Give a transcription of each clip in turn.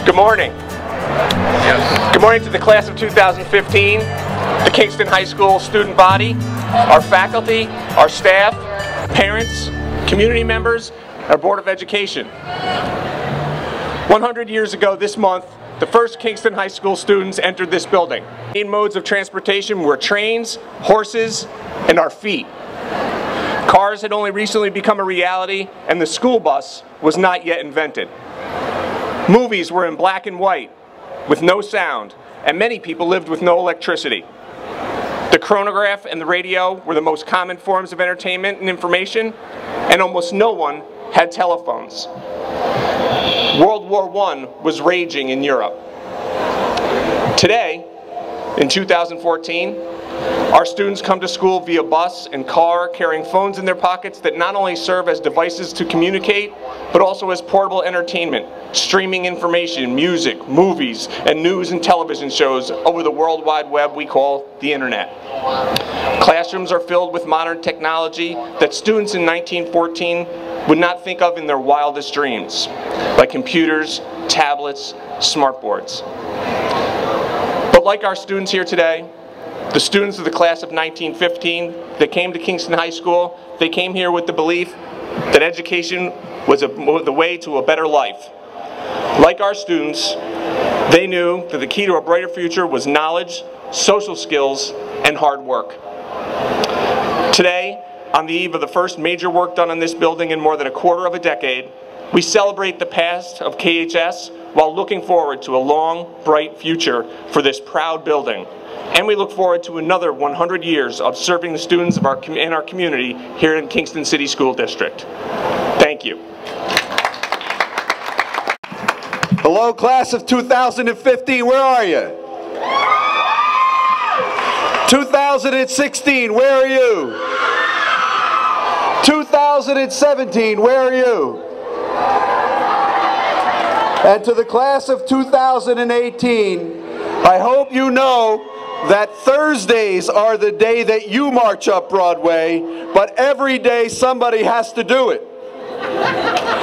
Good morning. Good morning to the class of 2015, the Kingston High School student body, our faculty, our staff, parents, community members, our Board of Education. 100 years ago this month, the first Kingston High School students entered this building. Main modes of transportation were trains, horses, and our feet. Cars had only recently become a reality, and the school bus was not yet invented. Movies were in black and white, with no sound, and many people lived with no electricity. The chronograph and the radio were the most common forms of entertainment and information, and almost no one had telephones. World War I was raging in Europe. Today, in 2014, our students come to school via bus and car, carrying phones in their pockets that not only serve as devices to communicate, but also as portable entertainment, streaming information, music, movies, and news and television shows over the World Wide Web we call the Internet. Classrooms are filled with modern technology that students in 1914 would not think of in their wildest dreams, like computers, tablets, smartboards. But like our students here today, the students of the class of 1915 that came to Kingston High School, they came here with the belief that education was the way to a better life. Like our students, they knew that the key to a brighter future was knowledge, social skills, and hard work. Today, on the eve of the first major work done on this building in more than a quarter of a decade, we celebrate the past of KHS while looking forward to a long, bright future for this proud building. And we look forward to another 100 years of serving the students of our community here in Kingston City School District. Thank you. Hello, class of 2015, where are you? 2016, where are you? 2017, where are you? And to the class of 2018, I hope you know that Thursdays are the day that you march up Broadway, but every day somebody has to do it.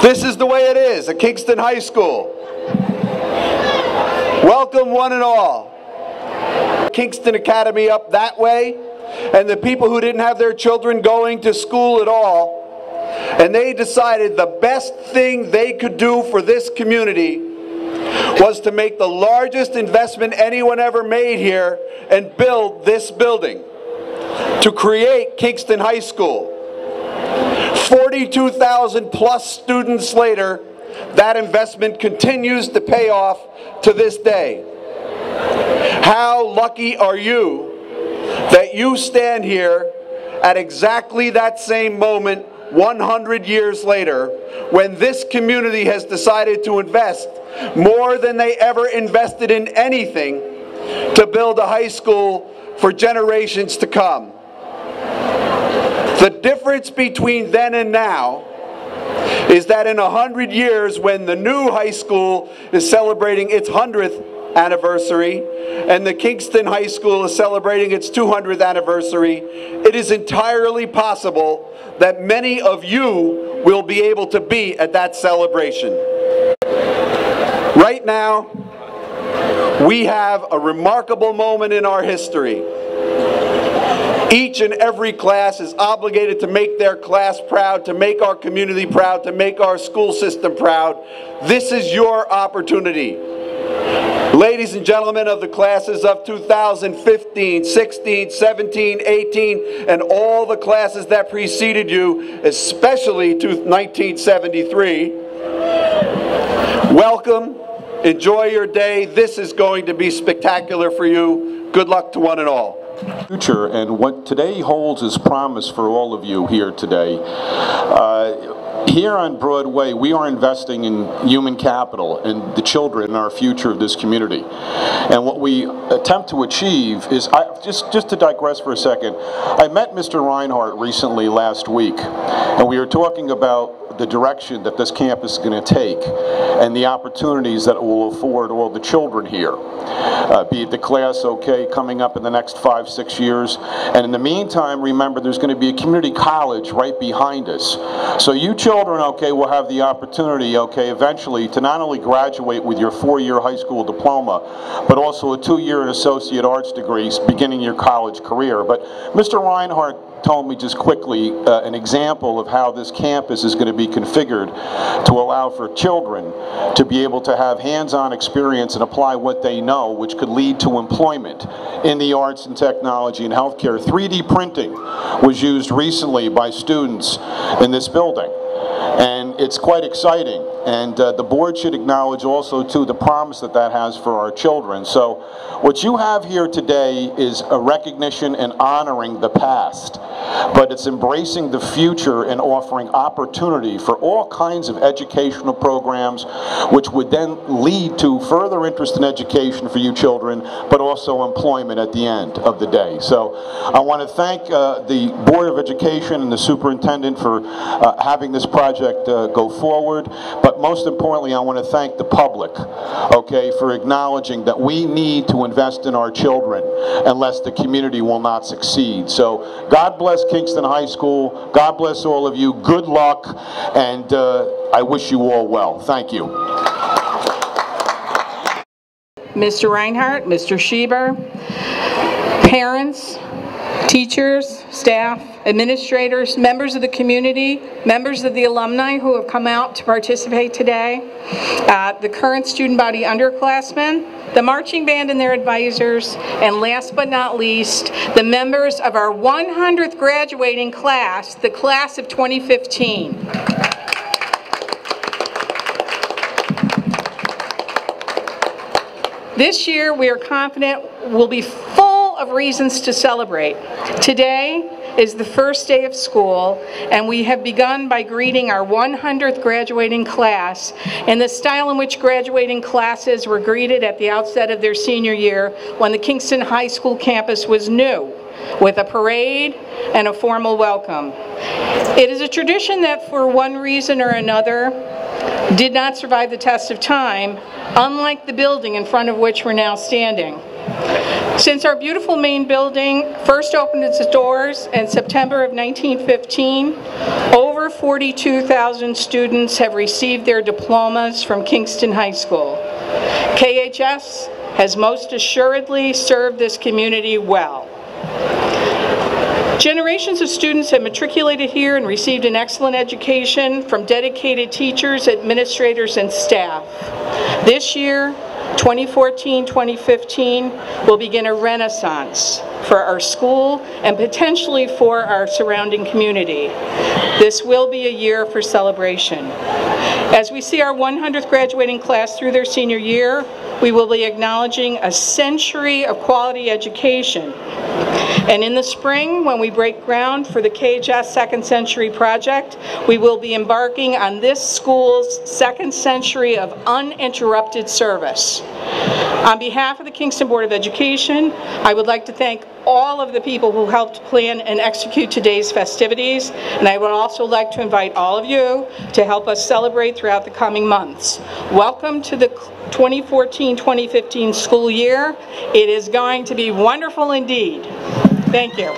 This is the way it is at Kingston High School. Welcome one and all. Kingston Academy up that way, and the people who didn't have their children going to school at all, and they decided the best thing they could do for this community was to make the largest investment anyone ever made here and build this building, to create Kingston High School. 42,000 plus students later, that investment continues to pay off to this day. How lucky are you that you stand here at exactly that same moment 100 years later, when this community has decided to invest more than they ever invested in anything to build a high school for generations to come. The difference between then and now is that in 100 years, when the new high school is celebrating its 100th anniversary and the Kingston High School is celebrating its 200th anniversary, it is entirely possible that many of you will be able to be at that celebration. Right now, we have a remarkable moment in our history. Each and every class is obligated to make their class proud, to make our community proud, to make our school system proud. This is your opportunity. Ladies and gentlemen of the classes of 2015, 16, 17, 18, and all the classes that preceded you, especially to 1973, welcome, enjoy your day. This is going to be spectacular for you. Good luck to one and all. Future, and what today holds is promise for all of you here today. Here on Broadway, we are investing in human capital and the children and our future of this community. And what we attempt to achieve is, just to digress for a second, I met Mr. Reinhardt recently last week, and we were talking about the direction that this campus is going to take and the opportunities that it will afford all the children here, be it the class, okay, coming up in the next 5-6 years. And in the meantime, remember, there's going to be a community college right behind us. So you children, okay, will have the opportunity, okay, eventually to not only graduate with your 4-year high school diploma, but also a 2-year associate arts degree beginning your college career. But Mr. Reinhardt told me just quickly an example of how this campus is going to be configured to allow for children to be able to have hands-on experience and apply what they know, which could lead to employment in the arts and technology and healthcare. 3D printing was used recently by students in this building, and it's quite exciting. And the board should acknowledge also, too, the promise that that has for our children. So what you have here today is a recognition and honoring the past, but it's embracing the future and offering opportunity for all kinds of educational programs, which would then lead to further interest in education for you children, but also employment at the end of the day. So I want to thank the Board of Education and the superintendent for having this project go forward, but most importantly, I want to thank the public, okay, for acknowledging that we need to invest in our children, unless the community will not succeed. So God bless Kingston High School. God bless all of you. Good luck, and I wish you all well. Thank you. Mr. Reinhardt, Mr. Schieber, parents, teachers, staff, administrators, members of the community, members of the alumni who have come out to participate today, the current student body underclassmen, the marching band and their advisors, and last but not least, the members of our 100th graduating class, the class of 2015. This year, we are confident will be full of reasons to celebrate. Today is the first day of school, and we have begun by greeting our 100th graduating class in the style in which graduating classes were greeted at the outset of their senior year when the Kingston High School campus was new, with a parade and a formal welcome. It is a tradition that for one reason or another did not survive the test of time, unlike the building in front of which we're now standing. Since our beautiful main building first opened its doors in September of 1915, over 42,000 students have received their diplomas from Kingston High School. KHS has most assuredly served this community well. Generations of students have matriculated here and received an excellent education from dedicated teachers, administrators, and staff. This year, 2014-2015, will begin a renaissance for our school and potentially for our surrounding community. This will be a year for celebration. As we see our 100th graduating class through their senior year, we will be acknowledging a century of quality education. And in the spring, when we break ground for the KHS Second Century Project, we will be embarking on this school's second century of uninterrupted service. On behalf of the Kingston Board of Education, I would like to thank all of the people who helped plan and execute today's festivities, and I would also like to invite all of you to help us celebrate throughout the coming months. Welcome to the 2014-2015 school year. It is going to be wonderful indeed. Thank you.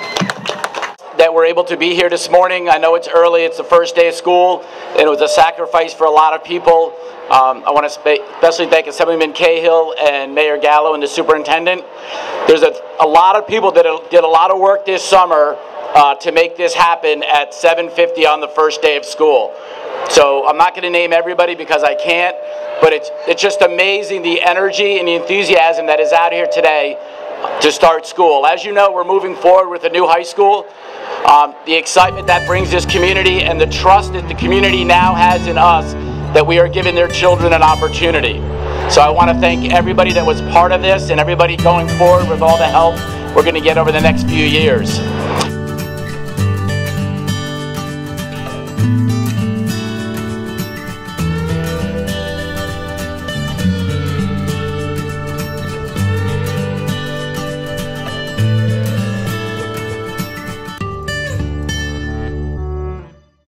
That we're able to be here this morning. I know it's early, it's the first day of school, and it was a sacrifice for a lot of people. I want to especially thank Assemblyman Cahill and Mayor Gallo and the superintendent. There's a lot of people that did a lot of work this summer to make this happen at 7:50 on the first day of school. So I'm not going to name everybody because I can't, but it's just amazing the energy and the enthusiasm that is out here today to start school. As you know, we're moving forward with a new high school. The excitement that brings this community and the trust that the community now has in us that we are giving their children an opportunity. So I want to thank everybody that was part of this and everybody going forward with all the help we're going to get over the next few years.